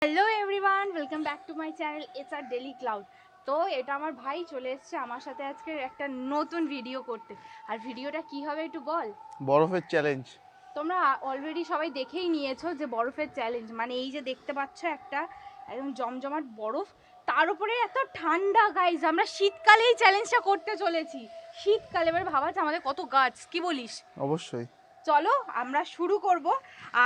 Hello everyone, welcome back to my channel it's R daily cloud. তো এটা আমার ভাই চলে এসেছে আমার সাথে আজকে একটা নতুন ভিডিও করতে। আর ভিডিওটা কি হবে একটু বল। বরফের চ্যালেঞ্জ। তোমরা অলরেডি সবাই দেখেই নিয়েছো যে বরফের চ্যালেঞ্জ মানে এই যে দেখতে পাচ্ছ একটা একদম জমজমাট বরফ, তার উপরে এত ঠান্ডা গাইজ। আমরা শীতকালে এই চ্যালেঞ্জটা করতে চলেছি। শীতকালে এবার ভাবাচ্ছে আমাদের কত গাছ, কি বলিস? অবশ্যই। চলো আমরা শুরু করব।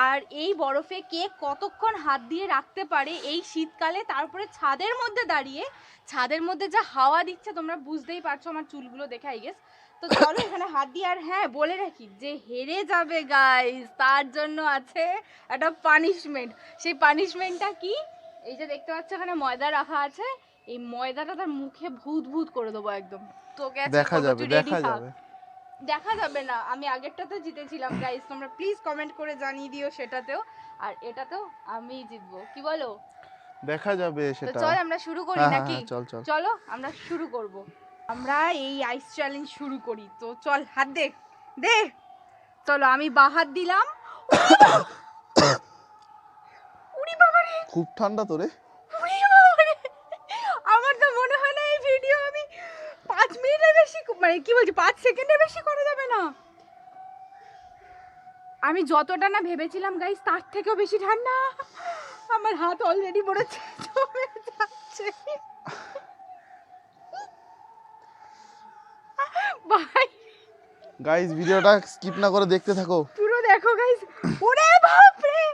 আর এই বরফে কে কতক্ষণ হাত দিয়ে রাখতে পারে এই শীতকালে, তারপরে ছাদের মধ্যে দাঁড়িয়ে, ছাদের মধ্যে যা হাওয়া দিচ্ছে তোমরা বুঝতেই পারছো আমার চুলগুলো দেখে আই গেস। তো চলো এখানে হাত দিয়ে। আর হ্যাঁ বলে রাখি যে হেরে যাবে গাইস তার জন্য আছে একটা পানিশমেন্ট। সেই পানিশমেন্টটা কি? এই যে দেখতে পাচ্ছ এখানে ময়দা রাখা আছে, এই ময়দাটা তার মুখে ভূত ভূত করে দেবো একদম। তোকে দেখা যাবে, দেখা যাবে। দেখা যাবে না, আমি আগেরটাতে জিতেছিলাম গাইস, তোমরা প্লিজ কমেন্ট করে জানিয়ে দিও সেটাতেও। আর এটাতেও আমিই জিতবো, কি বলো? দেখা যাবে তো সেটা। চল আমরা শুরু করি হ্যাঁ, নাকি? চল চল। চলো আমরা শুরু করব। আমরা এই আইস চ্যালেঞ্জ শুরু করি। তো চল হাত দে দে। চলো আমি বা হাত দিলাম। উড়ি বাবা রে, খুব ঠান্ডা তো রে। উড়ি বাবা রে। আমার তো মনে হয় না এই ভিডিও আমি 5 মিনিটের বেশি, মানে কি বলছি 5 সেকেন্ডের বেশি করা যাবে না। আমি যতটা না ভেবেছিলাম গাইস তার থেকেও বেশি ঠান্ডা। আমার হাত অলরেডি পুরো জমে যাচ্ছে ভাই। গাইস ভিডিওটা স্কিপ না করে দেখতে থাকো। পুরো দেখো গাইস। ওরে বাপ রে,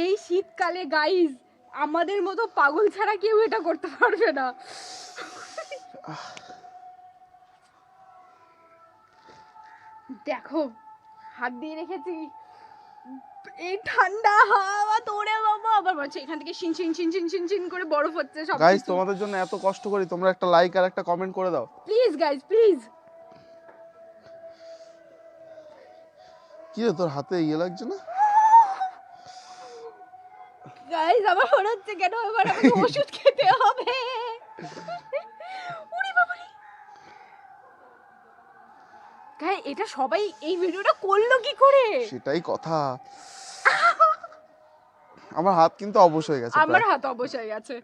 এই শীতকালে গাইস আমাদের মতো পাগল ছাড়া কেউ এটা করতে পারবে না। দেখো হাত দিয়ে রেখেছি, এই ঠান্ডা হাওয়া তোরে বাবা। আবার বলছে এখান থেকে শিন শিন শিন শিন শিন শিন করে বরফ হচ্ছে সব। গাইস তোমাদের জন্য এত কষ্ট করি, তোমরা একটা লাইক আর একটা কমেন্ট করে দাও প্লিজ গাইস প্লিজ। কি রে, তোর হাতে ইয়ে লাগছে না? গাইস আমার মনে হচ্ছে কেন এবার আমাকে ওষুধ খেতে হবে। ওরে বাবা রে গাই, এটা সবাই এই ভিডিওটা করলো কি করে? সেটাই কথা। আমার হাত কিন্তু অবশ হয়ে গেছে, আমার হাত অবশ্যই গেছে।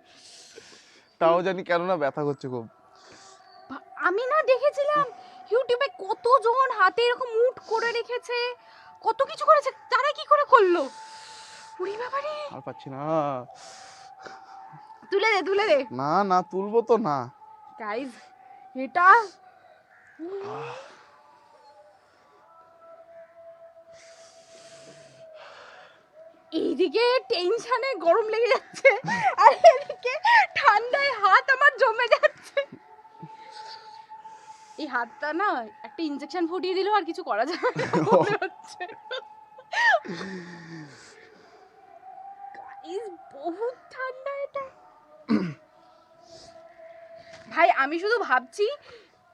তাও জানি কেন না ব্যথা করছে খুব। আমি না দেখেছিলাম ইউটিউবে কতজন হাতে এরকম মুট করে রেখেছে, কত কিছু করেছে, তারা কি করে করলো? ওরে বাবা রে, আর পাচ্ছি না। তুলে দে তুলে দে। না না, তুলবো তো না। গাইস এটা এইদিকে টেনশনে গরম লেগে যাচ্ছে আর এদিকে ঠান্ডায় হাত আমার জমে যাচ্ছে। এই হাতটা না একটা ইনজেকশন ফুটিয়ে দিলেও আর কিছু করা যাবে না মনে হচ্ছে। গাইস বহুত ঠান্ডা এটা। ভাই আমি শুধু ভাবছি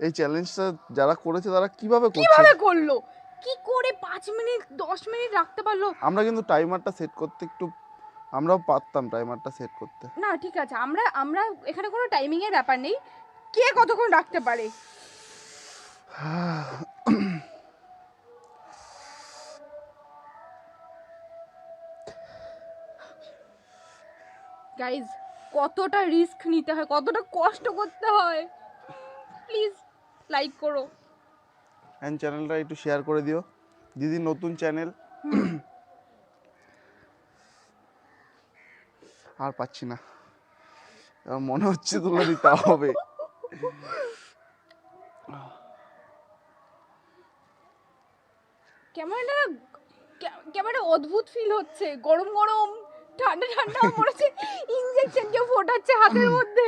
এই চ্যালেঞ্জটা যারা করেছে তারা কিভাবে করছে, কিভাবে করলো, কি করে 5 মিনিট 10 মিনিট রাখতে পারলো। আমরা কিন্তু টাইমারটা সেট করতে একটু, আমরাও পারতাম টাইমারটা সেট করতে। না ঠিক আছে, আমরা আমরা এখানে কোনো টাইমিং এর ব্যাপার নেই, কে কতক্ষণ রাখতে পারে। গাইজ কতটা রিস্ক নিতে হয়, কতটা কষ্ট করতে হয়। প্লিজ লাইক করো এন্ড চ্যানেলটা একটু শেয়ার করে দিও, দিদি নতুন চ্যানেল। আর পাচ্ছি না, এবার মনে হচ্ছে তুলে দিতে হবে। কেমন একটা কেমন একটা অদ্ভুত ফিল হচ্ছে, গরম গরম ঠান্ডা ঠান্ডা, মনে হচ্ছে ইনজেকশন কেউ ফোটাচ্ছে হাতের মধ্যে।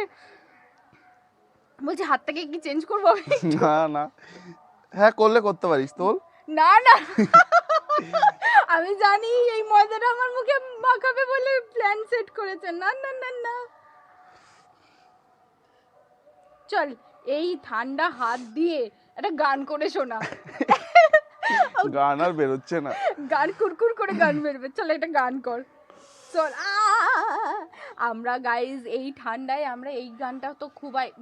বলছি হাতটাকে কি চেঞ্জ করবো আমি? না না, হ্যাঁ করলে করতে পারিস তোল। না না আমি জানি এই মজাটা আমার মুখে মাখাবে বলে প্ল্যান সেট করেছে। না না না না, চল এই ঠান্ডা হাত দিয়ে একটা গান করে শোনা। গান আর বেরোচ্ছে না, গান কুরকুর করে গান বেরবে, চল একটা গান কর চল। আমরা গাইজ এই ঠান্ডায় আমরা এই গানটা তো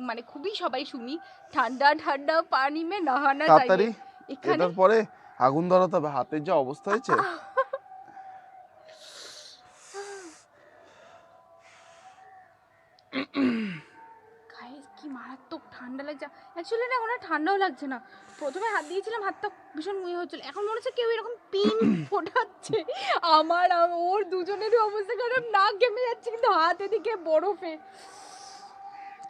মানে খুবই সবাই শুনি, ঠান্ডা ঠান্ডা পানি মে নহানা তাড়াতাড়ি। চাইয়ে। এখানে এটার পরে আগুন ধরাতে হবে, হাতের যা অবস্থা হয়েছে। অ্যাকচুয়ালি না কোনো ঠান্ডাও লাগছে না। প্রথমে হাত দিয়েছিলাম, হাতটা ভীষণ ইয়ে হচ্ছিল, এখন মনে হচ্ছে কেউ এরকম পিন ফোটাচ্ছে। আমার আর ওর দুজনেরই অবস্থা খারাপ, নাক ঘেমে যাচ্ছে, কিন্তু হাত এদিকে বরফে।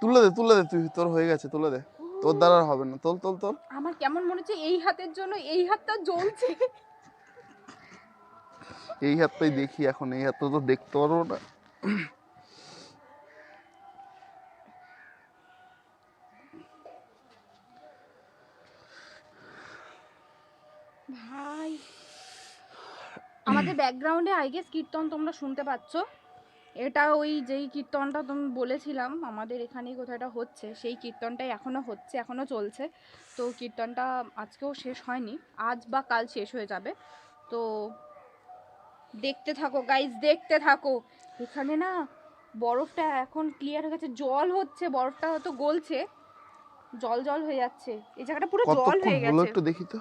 তুলে দে তুই, তোর হয়ে গেছে, তুলে দে। তোর দ্বারা আর হবে না, তোল তোল তোল। আমার কেমন মনে হচ্ছে এই হাতের জন্য এই হাতটা জ্বলছে। এই হাতটাই দেখি এখন, এই হাতটা তো দেখতে পারবো না। ভাই আমাদের ব্যাকগ্রাউন্ডে আই গেস কীর্তন তোমরা শুনতে পাচ্ছ। এটা ওই যেই কীর্তনটা তুমি বলেছিলাম আমাদের এখানেই কোথাও এটা হচ্ছে, সেই কীর্তনটাই এখনও হচ্ছে, এখনও চলছে। তো কীর্তনটা আজকেও শেষ হয়নি, আজ বা কাল শেষ হয়ে যাবে। তো দেখতে থাকো গাইজ, দেখতে থাকো। এখানে না বরফটা এখন ক্লিয়ার হয়ে গেছে, জল হচ্ছে, বরফটা হয়তো গলছে, জল জল হয়ে যাচ্ছে, এই জায়গাটা পুরো জল কতক্ষণ হয়ে হলো গেছে। একটু দেখি তো।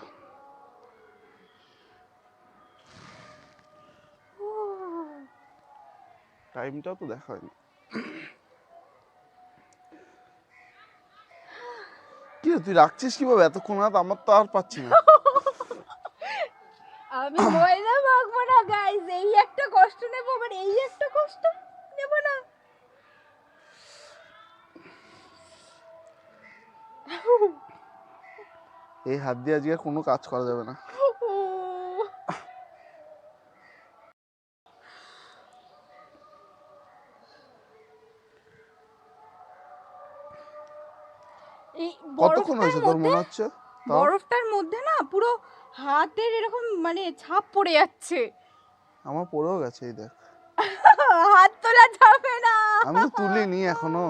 টাইমটাও তো দেখা হয়নি। কি রে, তুই রাখছিস কিভাবে এতক্ষণ হাত? আমার তো আর পাচ্ছি না। আমি ময়দা মাখবো না গাইস, এই একটা কষ্ট নেব, মানে এই একটা কষ্ট নেব না। এই হাত দিয়ে আজকে আর কোনো কাজ করা যাবে না। এই কতক্ষণ বরফটার হয়েছে তোর মধ্যে, মনে হচ্ছে তাও? বরফটার মধ্যে না পুরো হাতের এরকম মানে ছাপ পড়ে যাচ্ছে। আমার পড়েও গেছে, এই দেখ। হাত তোলা যাবে না। আমি তো তুলিনি এখনো।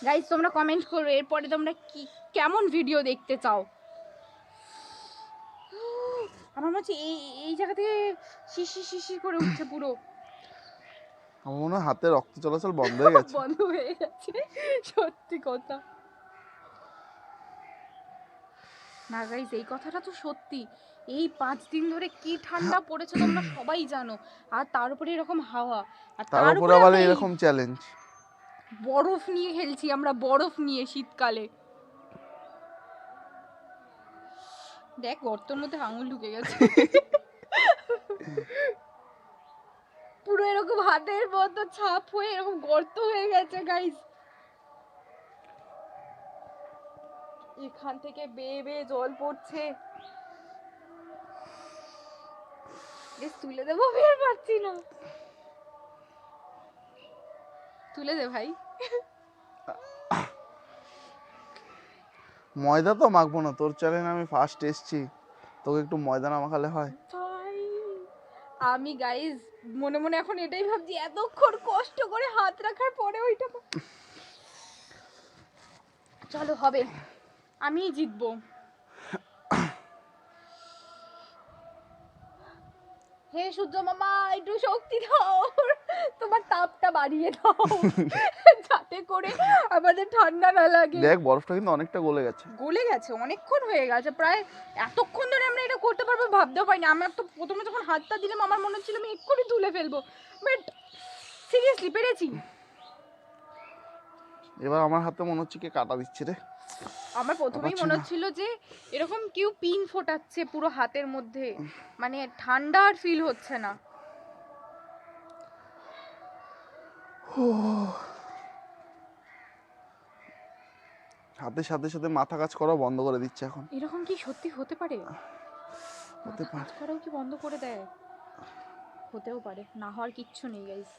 গাইস তোমরা কমেন্ট করো এরপরে তোমরা কি কেমন ভিডিও দেখতে চাও। আমার মনে হচ্ছে এই এই জায়গা থেকে শিশি শিশি করে উঠছে পুরো। আমার মনে হয় হাতে রক্ত চলাচল বন্ধ হয়ে গেছে। বন্ধ হয়ে গেছে, সত্যি কথা। না গাইস এই কথাটা তো সত্যি, এই 5 দিন ধরে কি ঠান্ডা পড়েছে তোমরা সবাই জানো, আর তার উপরে এরকম হাওয়া, আর তার তার উপরে উপরে আবার আমরা এই এরকম চ্যালেঞ্জ। বরফ নিয়ে খেলছি, আমরা বরফ নিয়ে শীতকালে। দেখ গর্তর মধ্যে আঙুল ঢুকে গেছে। পুরো এরকম হাতের মতো ছাপ হয়ে এরকম গর্ত হয়ে গেছে গাইস। এখান থেকে বেয়ে বেয়ে জল পড়ছে। বেশ তুলে দেবো, বের পাচ্ছি না। তুলে দে ভাই। ময়দা তো মাখবো না, তোর চ্যালেঞ্জ আমি ফার্স্ট এসছি, তোকে একটু ময়দা না মাখালে হয়? ভাই আমি গাইস মনে মনে এখন এটাই ভাবছি, এতক্ষণ কষ্ট করে হাত রাখার পরে ওইটা চলো হবে, আমিই জিতবো। হে সূর্য মামা একটু শক্তি দাও, তোমার তাপটা বাড়িয়ে দাও, যাতে করে আমাদের ঠান্ডা না লাগে। দেখ বরফটা কিন্তু অনেকটা গলে গেছে। গলে গেছে, অনেকক্ষণ হয়ে গেছে, প্রায় এতক্ষণ ধরে আমরা এটা করতে পারবো ভাবতেও পারিনি। আমার তো প্রথমে যখন হাতটা দিলাম আমার মনে হচ্ছিল আমি এক্ষুনি তুলে ফেলবো, বাট সিরিয়াসলি পেরেছি। এবার আমার হাতে মনে হচ্ছে কি কাটা দিচ্ছে রে। আমার প্রথমেই পারছি মনে না। হচ্ছিল যে এরকম কেউ পিন ফোটাচ্ছে পুরো হাতের মধ্যে, মানে ঠান্ডা আর ফিল হচ্ছে না। হাতের সাথে সাথে মাথা কাজ করা বন্ধ করে দিচ্ছে এখন। এরকম কি সত্যি হতে পারে? হতে মাথা কাজ পারে। করাও কি বন্ধ করে দেয়? হতেও পারে, না হওয়ার কিচ্ছু নেই গাইস।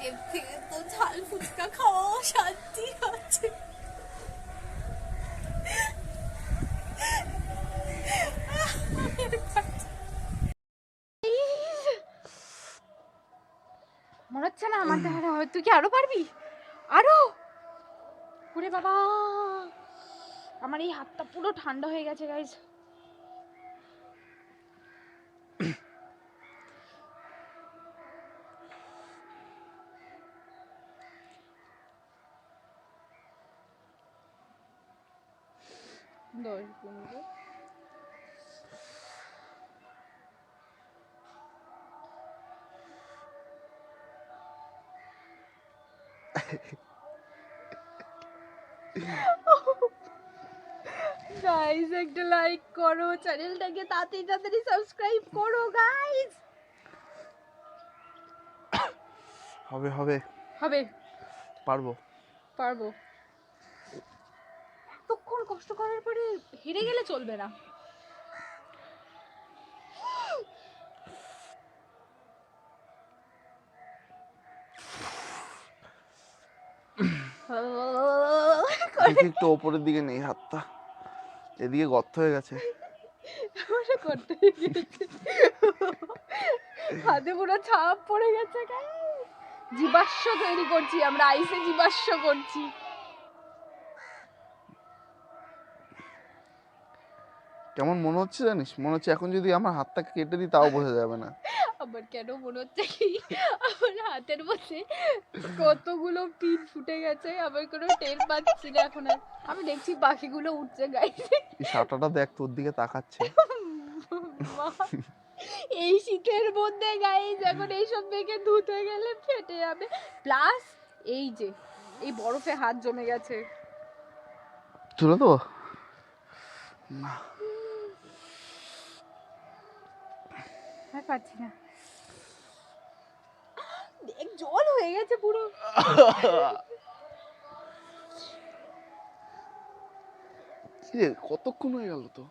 এর থেকে তো ঝাল ফুচকা খাওয়া শান্তি আছে। মনে হচ্ছে না আমার দ্বারা হবে, তুই কি আরো পারবি? আরো ওরে বাবা, আমার এই হাতটা পুরো ঠান্ডা হয়ে গেছে গাইস। গাইস একটা লাইক করো, চ্যানেলটাকে তাড়াতাড়ি তাড়াতাড়ি সাবস্ক্রাইব করো গাইস। হবে হবে হবে, পারবো। পারবো। এতক্ষণ কষ্ট করার পরে হেরে গেলে চলবে না। একটু ওপরের দিকে নেই হাতটা, এদিকে গর্ত হয়ে গেছে। করতে গিয়েছে। হাতে পুরো ছাপ পড়ে গেছে গাইস। জীবাশ্ম তৈরি করছি আমরা, আইসে জীবাশ্ম করছি। কেমন মনে হচ্ছে জানিস? মনে হচ্ছে এখন যদি আমার হাতটাকে কেটে দিই তাও বোঝা যাবে না। আবার কেন মনে হচ্ছে কি আমার হাতের মধ্যে কতগুলো পিন ফুটে গেছে, আবার কোনো টের পাচ্ছি না এখন আর। আমি দেখছি পাখিগুলো উঠছে গাইস। এই সাটাটা দেখ তোর দিকে তাকাচ্ছে। এই শীতের মধ্যে গাইস এখন এইসব মেখে ধুতে গেলে ফেটে যাবে। প্লাস এই যে এই বরফে হাত জমে গেছে। তুলে দেবো না, আর পাচ্ছি না। দেখ জল হয়ে গেছে পুরো। কি রে কতক্ষণ হয়ে গেল তো?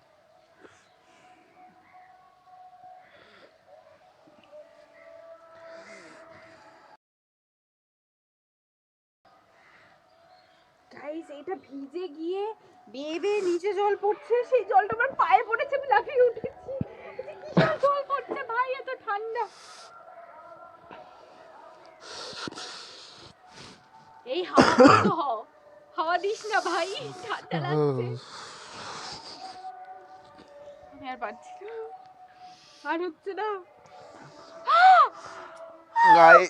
গাইস এটা ভিজে গিয়ে বেয়ে বেয়ে নিচে জল পড়ছে, সেই জলটা আমার পায়ে পড়েছে, আমি লাফিয়ে উঠেছি। কিসের জল পড়ছে ভাই এত ঠান্ডা? এই হাওয়া বন্ধ হ, হাওয়া দিস না ভাই, ঠান্ডা লাগছে। আমি আর পারছি না, আর হচ্ছে না। গায়ে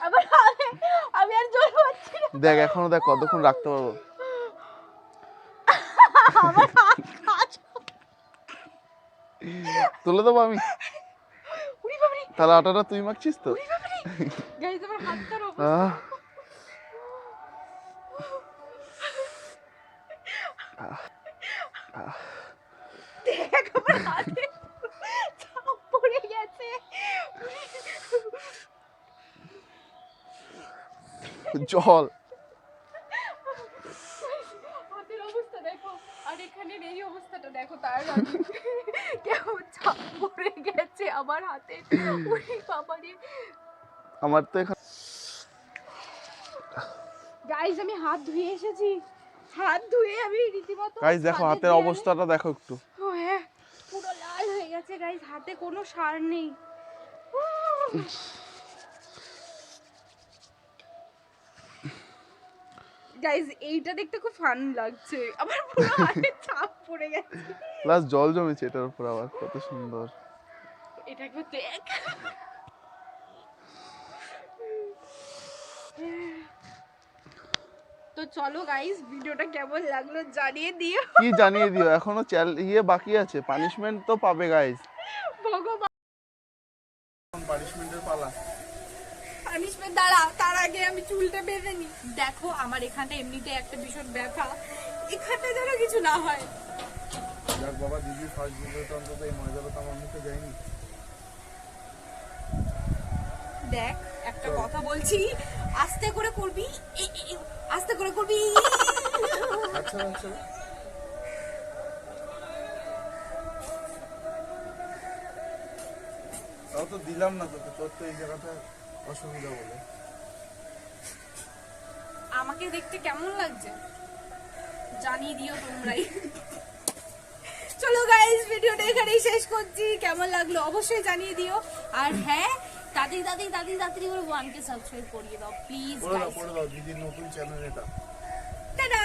আবার আমি আর জল পাচ্ছি না। দেখ এখনো দেখ কতক্ষণ রাখতে পারবো। আমার হাত কাজ। তুলে দেবো আমি? উড়ি বাবারে, তাহলে আটাটা তুই মাখছিস তো? উড়ি বাবারে। গাইস আমার হাতটার অবস্থা। আহ দেখ আমার হাতে ছাপ পড়ে গেছে। জল হাতের অবস্থা দেখো, আর এখানের এই অবস্থাটা দেখো, তার আগে কেমন ছাপ পড়ে গেছে আমার হাতে। উড়ি বাবারে। আমার তো এখন গাইস আমি হাত ধুয়ে এসেছি, হাত ধুয়ে আমি রীতিমতো গাইস দেখো ছাদে হাতের দেয়ালে- অবস্থাটা দেখো একটু। ও হ্যাঁ পুরো লাল হয়ে গেছে গাইস, হাতে কোনো সার নেই। গাইস এইটা দেখতে খুব ফান লাগছে, আমার পুরো হাতে ছাপ পড়ে গেছে। প্লাস জল জমেছে এটার উপর, আবার কত সুন্দর। এটা একবার দেখ। তো চলো গাইস ভিডিওটা কেমন লাগলো জানিয়ে দিও। কি জানিয়ে দিও, এখনো বাকি আছে, পানিশমেন্ট তো পাবে গাইস। ভগবান পানিশমেন্টের পালা। পানিশমেন্ট দাঁড়া, তার আগে আমি চুলটা বেঁধে নি। দেখো আমার এখানটা এমনিতে একটা ভীষণ ব্যথা, এখানটা যেন কিছু না হয়। যাক বাবা, দিদি ফার্স্ট ভিডিওতে অন্তত এই মজাটা তো আমার মুখে যায়নি। দেখ একটা কথা বলছি, আস্তে করে করবি, আস্তে করে করবি। আচ্ছা আচ্ছা তাও তো দিলাম না তোকে, তোর তো এই জায়গাটা অসুবিধা বলে। আমাকে দেখতে কেমন লাগছে জানিয়ে দিও তোমরাই। চলো গাইস ভিডিওটা এখানেই শেষ করছি, কেমন লাগলো অবশ্যই জানিয়ে দিও। আর হ্যাঁ তাড়াতাড়ি করে 1K সাবস্ক্রাইব করিয়ে দাও প্লিজ গাইস। করে দাও দিদির নতুন চ্যানেল এটা। টাটা।